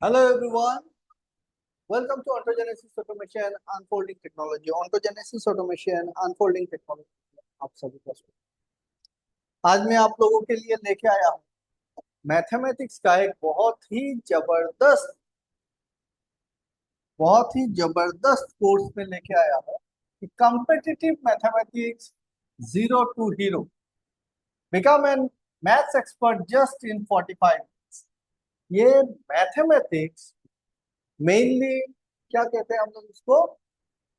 Hello everyone, welcome to Ontogenesis Automation Unfolding Technology. Ontogenesis Automation Unfolding Technology आप सभी का स्वागत। आज मैं आप लोगों के लिए लेके आया हूँ मैथमेटिक्स का एक बहुत ही जबरदस्त कोर्स में लेके आया हूँ कि competitive mathematics zero to hero become an maths expert just in 45 minutes। ये मैथमेटिक्स मेनली क्या कहते हैं हम लोग इसको,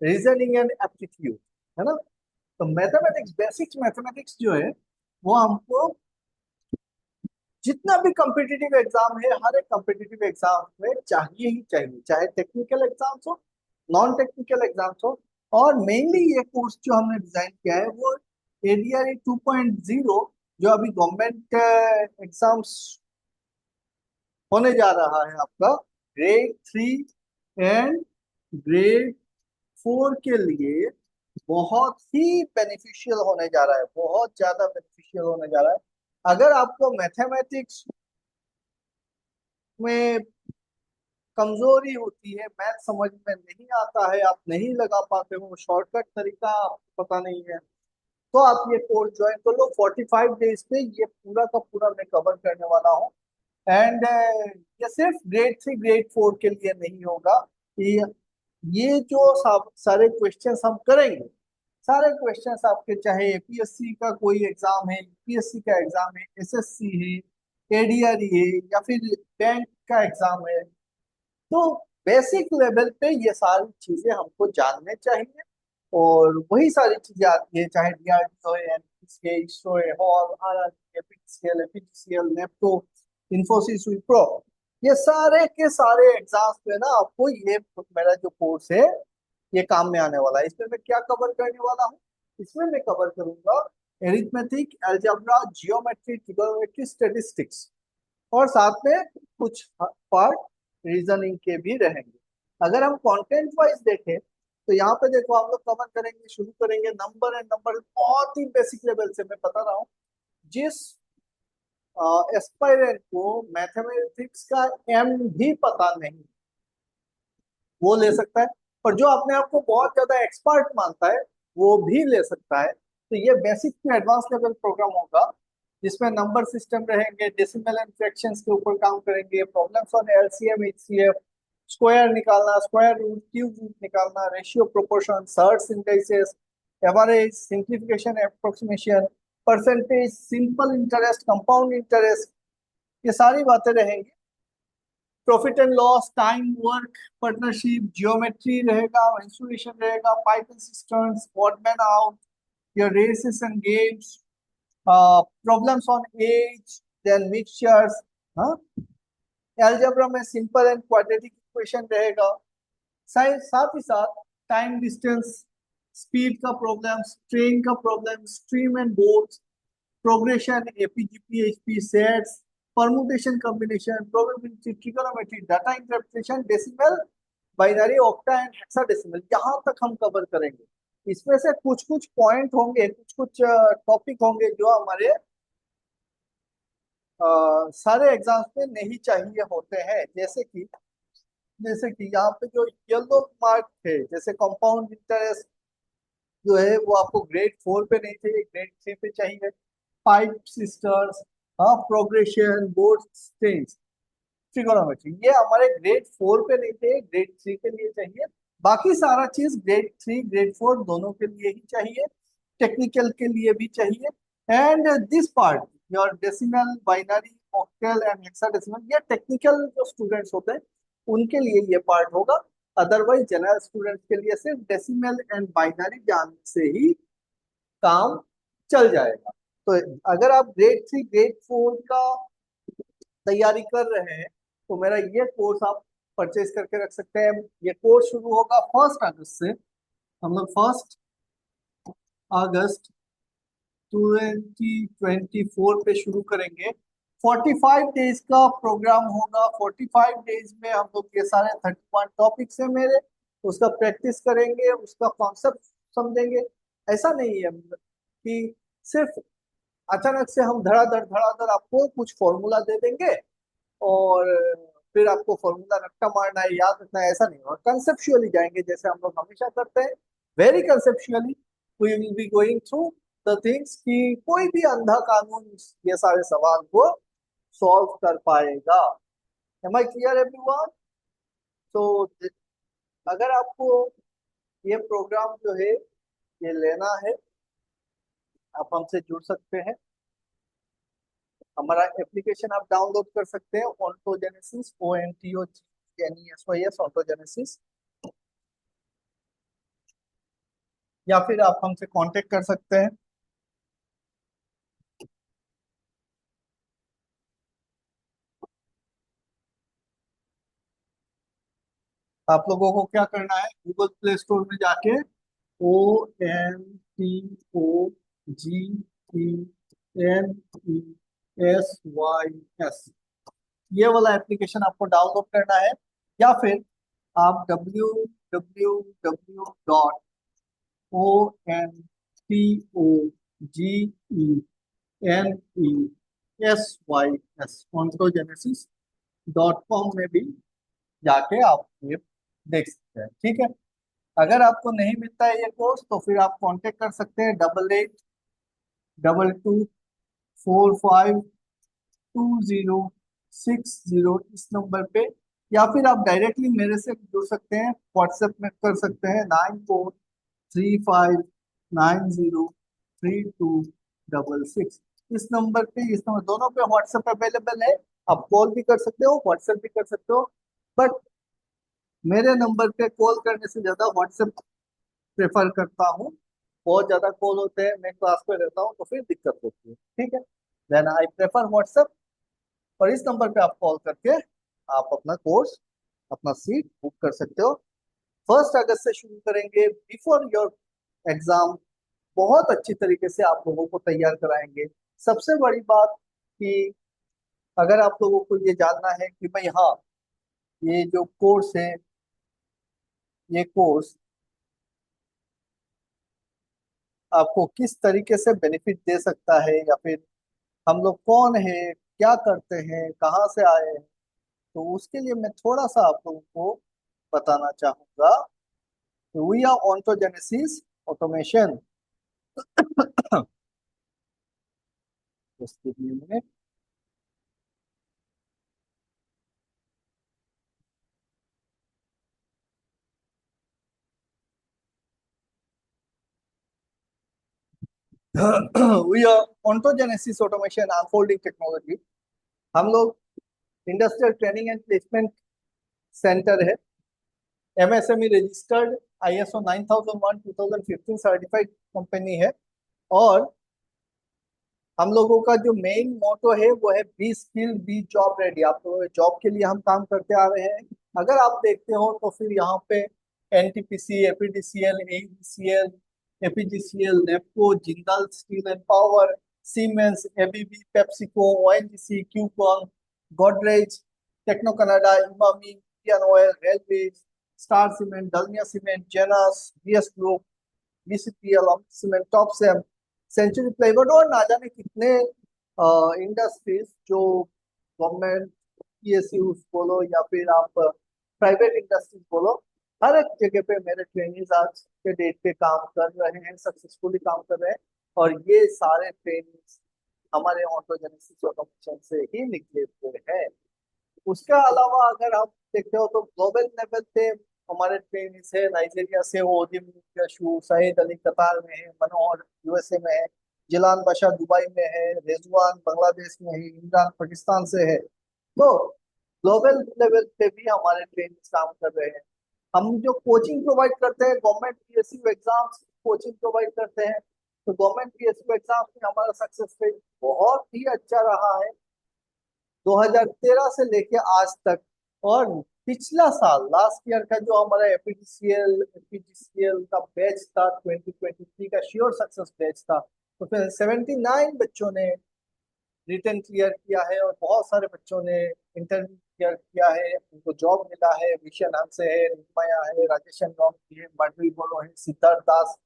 रीजनिंग एंड एप्टीट्यूड, है ना। तो मैथमेटिक्स, बेसिक्स मैथमेटिक्स जो है वो हमको जितना भी कॉम्पिटिटिव एग्जाम है, हर एक कॉम्पिटिटिव एग्जाम में चाहिए ही चाहिए, चाहे टेक्निकल एग्जाम्स हो, नॉन टेक्निकल एग्जाम्स हो। और मेनली ये कोर्स जो हमने डिजाइन किया है वो एडीआरई 2.0 जो अभी गवर्नमेंट एग्जाम्स होने जा रहा है आपका ग्रेड 3 एंड ग्रेड 4 के लिए बहुत ही बेनिफिशियल होने जा रहा है, बहुत ज्यादा बेनिफिशियल होने जा रहा है। अगर आपको मैथमेटिक्स में कमजोरी होती है, मैथ समझ में नहीं आता है, आप नहीं लगा पाते हो, शॉर्टकट तरीका आपको पता नहीं है, तो आप ये कोर्स ज्वाइन कर लो। 45 डेज में ये पूरा का पूरा मैं कवर करने वाला हूँ। एंड ये सिर्फ ग्रेड 3 ग्रेड 4 के लिए नहीं होगा। ये ये जो सारे क्वेश्चंस हम करेंगे, सारे क्वेश्चंस आपके, चाहे एपीएससी का कोई एग्जाम है, यूपीएससी का एग्जाम है, एसएससी है, एडीआरई है, या फिर बैंक का एग्जाम है, तो बेसिक लेवल पे ये सारी चीजें हमको जानने चाहिए। और वही सारी चीजें आती है, चाहे डीआरडीओ हो, एनपीसीए, इसरो है, और आरआरबी, एपीसीएल, एपीजीसीएल, नेप्टो, इन्फोसिस, विप्रो, ये सारे के सारे एग्जाम्स में ना आपको ये मेरा जो कोर्स है ये काम में आने वाला है। इसमें मैं क्या कवर करने वाला हूँ, इसमें मैं कवर करूंगा arithmetic, algebra, geometry, trigonometry, statistics, और साथ में कुछ पार्ट रीजनिंग के भी रहेंगे। अगर हम कंटेंट वाइज देखें तो यहाँ पे देखो हम लोग कवर करेंगे, शुरू करेंगे नंबर एंड नंबर, बहुत ही बेसिक लेवल से। मैं बता रहा हूँ, जिस एस्पायरेंट को मैथमेटिक्स का एम भी पता नहीं वो ले सकता है, और जो अपने आप को बहुत ज्यादा एक्सपर्ट मानता है वो भी ले सकता है। तो ये basic to advance level program होगा, जिसमें नंबर सिस्टम रहेंगे, डेसिमल एंड फ्रैक्शंस के ऊपर काम करेंगे, problems on LCM, HCF, square निकालना, स्क्वायर रूट, क्यूब रूट निकालना, ratio, proportion, surds, indices, average, simplification, approximation, percentage, simple interest, compound interest, ये सारी बातें रहेंगी। Profit and loss, time, work, partnership, geometry रहेगा, इंस्टॉलेशन रहेगा, python systems, odd man out, your races and games, problems on as, then mixtures, हाँ, algebra में simple and quadratic equation रहेगा। साथ ही साथ टाइम, डिस्टेंस, स्पीड का प्रॉब्लम, ट्रेन का problem, stream and boards, progression, AP GP, HP, sets, permutation, combination, probability, trigonometry, data interpretation, decimal, binary, octa and hexadecimal, यहाँ तक हम कवर करेंगे। इसमें से कुछ कुछ पॉइंट होंगे, कुछ कुछ टॉपिक होंगे जो हमारे सारे एग्जाम्स में नहीं चाहिए होते हैं, जैसे कि यहाँ पे जो येलो मार्क है, जैसे कंपाउंड इंटरेस्ट जो है वो आपको ग्रेड 4 पे नहीं चाहिए, ग्रेड 3 पे चाहिए। फाइव सिस्टर्स, हाँ, प्रोग्रेशन, बोर्ड स्टेज, ट्रिगोनोमेट्री, ये हमारे ग्रेड 4 पे नहीं चाहिए, ग्रेड 3 के लिए चाहिए। बाकी सारा चीज ग्रेड 3 ग्रेड 4 दोनों के लिए ही चाहिए, टेक्निकल के लिए भी चाहिए। And this part, your decimal, binary, octal and hexadecimal, ये टेक्निकल जो स्टूडेंट्स होते हैं उनके लिए ये पार्ट होगा। अदरवाइज जनरल स्टूडेंट्स के लिए सिर्फ डेसिमल एंड बाइनरी जानने से ही काम चल जाएगा। तो अगर आप ग्रेड 3 ग्रेड 4 का तैयारी कर रहे हैं तो मेरा ये कोर्स आप परचेज करके रख सकते हैं। ये कोर्स शुरू होगा 1 अगस्त से। हम लोग 1 अगस्त 2024 पे शुरू करेंगे। 45 डेज का प्रोग्राम होगा। 45 डेज में हम लोग ये सारे 31 टॉपिक्स है मेरे, उसका प्रैक्टिस करेंगे, उसका कॉन्सेप्ट समझेंगे। ऐसा नहीं है कि सिर्फ अचानक से हम धड़ाधड़ धड़ाधड़ आपको कुछ फॉर्मूला दे देंगे और फिर आपको फॉर्मूला रट्टा मारना है, याद रखना है, ऐसा नहीं होगा। कंसेप्चुअली जाएंगे जैसे हम लोग हमेशा करते हैं, very conceptually we will be going through the things कि कोई भी अंधा कानून ये सारे सवाल को सॉल्व कर पाएगा। Am I clear everyone? तो अगर आपको ये प्रोग्राम जो है ये लेना है, आप हमसे जुड़ सकते हैं। हमारा एप्लीकेशन आप डाउनलोड कर सकते हैं, ऑन्टोजेनेसिस, ONTOGENESYS ऑन्टोजेनेसिस, या फिर आप हमसे कांटेक्ट कर सकते हैं। आप लोगों को क्या करना है, गूगल प्ले स्टोर में जाके ONTOGENESYS ये वाला एप्लीकेशन आपको डाउनलोड करना है, या फिर आप www.ONTOGENESYS ONTOGENESIS.com में भी जाके आप ये देख सकते हैं। ठीक है, अगर आपको नहीं मिलता है ये कोर्स तो फिर आप कांटेक्ट कर सकते हैं 8822452060 इस नंबर पे, या फिर आप डायरेक्टली मेरे से जुड़ सकते हैं, व्हाट्सएप में कर सकते हैं 9435903266 इस नंबर पे। इस नंबर दोनों पे व्हाट्सएप अवेलेबल है, आप कॉल भी कर सकते हो, व्हाट्सएप भी कर सकते हो, बट मेरे नंबर पे कॉल करने से ज्यादा व्हाट्सएप प्रेफर करता हूँ। बहुत ज्यादा कॉल होते हैं, मैं क्लास पे रहता हूँ तो फिर दिक्कत होती है। ठीक है, देन आई प्रेफर व्हाट्सएप। और इस नंबर पे आप कॉल करके आप अपना कोर्स, अपना सीट बुक कर सकते हो। 1 अगस्त से शुरू करेंगे, बिफोर योर एग्जाम बहुत अच्छी तरीके से आप लोगों को तैयार कराएंगे। सबसे बड़ी बात कि अगर आप लोगों को ये जानना है कि भाई हाँ, ये जो कोर्स है, ये कोर्स आपको किस तरीके से बेनिफिट दे सकता है, या फिर हम लोग कौन है, क्या करते हैं, कहाँ से आए हैं, तो उसके लिए मैं थोड़ा सा आप लोगों को बताना चाहूंगा। We are Ontogenesis Automation. We are Ontogenesis Automation unfolding technology. हम लोग industrial training and placement centre है, MSME registered, ISO 9001 2015 certified company है। और हम लोगों का जो मेन मोटो है वो है be skill be job ready. आप लोगों जॉब के लिए हम काम करते आ रहे हैं। अगर आप देखते हो तो फिर यहाँ पे NTPC, APDCL, AECL, APGCL, NEPCO, Jindal steel and power, Siemens, ABB, PepsiCo, ONGC, क्यूकॉन, Godrej, techno Canada, Emami, Indian Oil, railway, star cement, Dalmia cement, Genus, BS group, BCPL, cement, top century plywood, और ना जाने कितने इंडस्ट्रीज जो गवर्नमेंट PSUs बोलो या फिर आप प्राइवेट इंडस्ट्रीज बोलो, हर एक जगह पे मेरे ट्रेनिंग आज के डेट पे काम कर रहे हैं, सक्सेसफुली काम कर रहे हैं। और ये सारे ट्रेनिंग हमारे ऑटोजेनेसिस ऑटोमेशन से ही निकले हुए हैं। उसके अलावा अगर आप देखते हो तो ग्लोबल लेवल पे हमारे ट्रेनिंग है, नाइजीरिया से ओदिम यशु, सईद अली कतार में है, मनोहर USA में है, जिलान बशा दुबई में है, रिजवान बांग्लादेश में है, इमरान पाकिस्तान से है। तो ग्लोबल लेवल पे भी हमारे ट्रेनिंग काम कर रहे हैं। हम जो कोचिंग प्रोवाइड करते हैं, government PSU exams coaching provide करते हैं। तो गवर्नमेंट PSU एग्जाम्स में हमारा सक्सेस रेट बहुत ही अच्छा रहा है 2013 से लेके आज तक। और पिछला साल लास्ट ईयर का जो हमारा एपीजीसीएल का बैच था, 2023 का श्योर सक्सेस बैच था, तो फिर 79 बच्चों ने रिटर्न क्लियर किया है, और बहुत सारे बच्चों ने इंटरव्यू क्लियर किया है, उनको जॉब मिला है। विशन हमसे है, निमाया है, राजेश नौमी है, मडवी बोलो है, सिद्धार्थ दास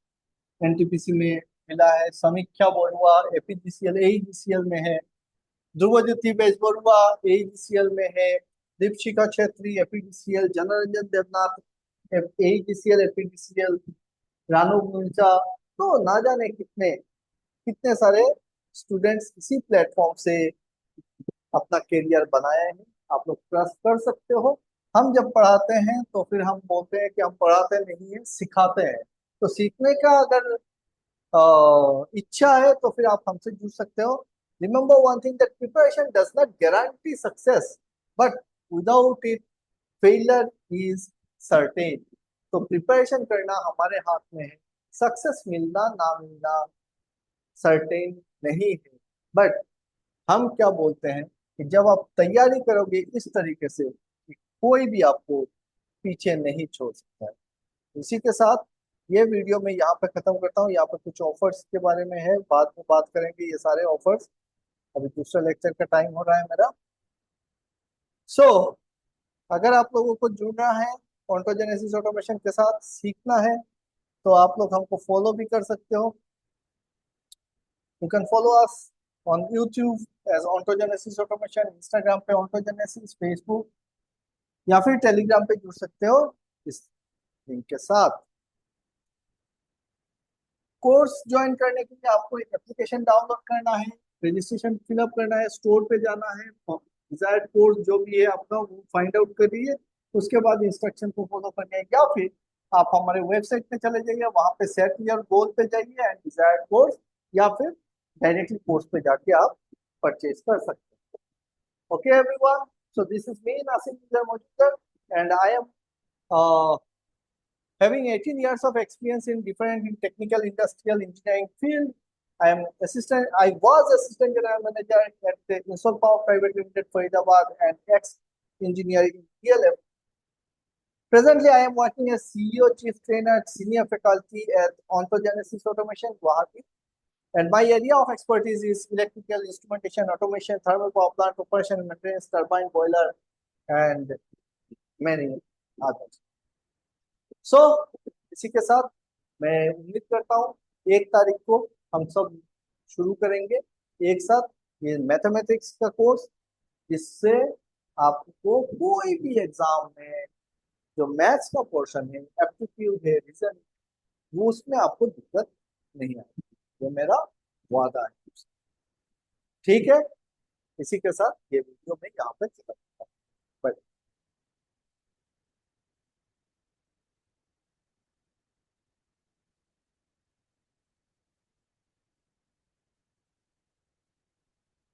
NTPC में मिला है, समीक्षा बरुआ APGCL AEGCL में है, ध्रुवज्योति बेजबरुआ AEGCL में है, दीपशिखा छेत्री एपीडीसीएल, जनरंजन देवनाथ एईडीसीएल एपीडीसीएल, रानू मिर्जा, तो ना जाने कितने कितने सारे स्टूडेंट्स इसी प्लेटफॉर्म से अपना करियर बनाए हैं। आप लोग ट्रस्ट कर सकते हो। हम जब पढ़ाते हैं तो फिर हम बोलते हैं कि हम पढ़ाते नहीं है, सिखाते हैं। तो सीखने का अगर इच्छा है तो फिर आप हमसे जुड़ सकते हो। Remember one thing that preparation does not guarantee success, but without it failure is certain. तो प्रिपरेशन करना हमारे हाथ में है, सक्सेस मिलना ना मिलना सर्टेन नहीं है। बट हम क्या बोलते हैं कि जब आप तैयारी करोगे इस तरीके से कि कोई भी आपको पीछे नहीं छोड़ सकता है। इसी के साथ ये वीडियो मैं यहाँ पे खत्म करता हूँ। यहाँ पे कुछ ऑफर्स के बारे में है, बाद में बात करेंगे ये सारे ऑफर्स। अभी दूसरा लेक्चर का टाइम हो रहा है मेरा। अगर आप लोगों को जुड़ना है, ऑन्टोजेनेसिस ऑटोमेशन के साथ सीखना है, तो आप लोग हमको फॉलो भी कर सकते हो। You can follow us on YouTube as Ontogenesis Automation, Instagram पे ऑन्टोजेनेसिस, फेसबुक, या फिर टेलीग्राम पे जुड़ सकते हो इस लिंक के साथ। कोर्स ज्वाइन करने के लिए आपको एक एप्लीकेशन डाउनलोड करना है, रजिस्ट्रेशन फिलअप करना है, स्टोर पे जाना है, डिजायर्ड कोर्स जो भी है आपका वो फाइंड आउट करिए। उसके बाद इंस्ट्रक्शन को फॉलो करना है, या फिर आप हमारे वेबसाइट पे चले जाइए, वहां पे सेट योर गोल पे जाइए एंड डिजायर्ड कोर्स, या फिर डायरेक्टली कोर्स पे जाके आप परचेज कर सकते हैं। Okay everyone, so this is me Nasim Mujumdar, and I am having 18 years of experience in different in technical industrial engineering field. I was assistant general manager at the Insol Power Private Limited, Faridabad, and ex-engineer in DLF. Presently, I am working as CEO, chief trainer, senior faculty at Ontogenesis Automation, Guwahati. And my area of expertise is electrical instrumentation, automation, thermal power plant operation and maintenance, turbine boiler, and many others. सो इसी के साथ मैं उम्मीद करता हूँ 1 तारीख को हम सब शुरू करेंगे एक साथ ये मैथमेटिक्स का कोर्स, जिससे आपको कोई भी एग्जाम में जो मैथ्स का पोर्शन है, एप्टीट्यूड है, रीजन, वो उसमें आपको दिक्कत नहीं आएगी। ये मेरा वादा है। ठीक है, इसी के साथ ये वीडियो में यहाँ पे खत्म।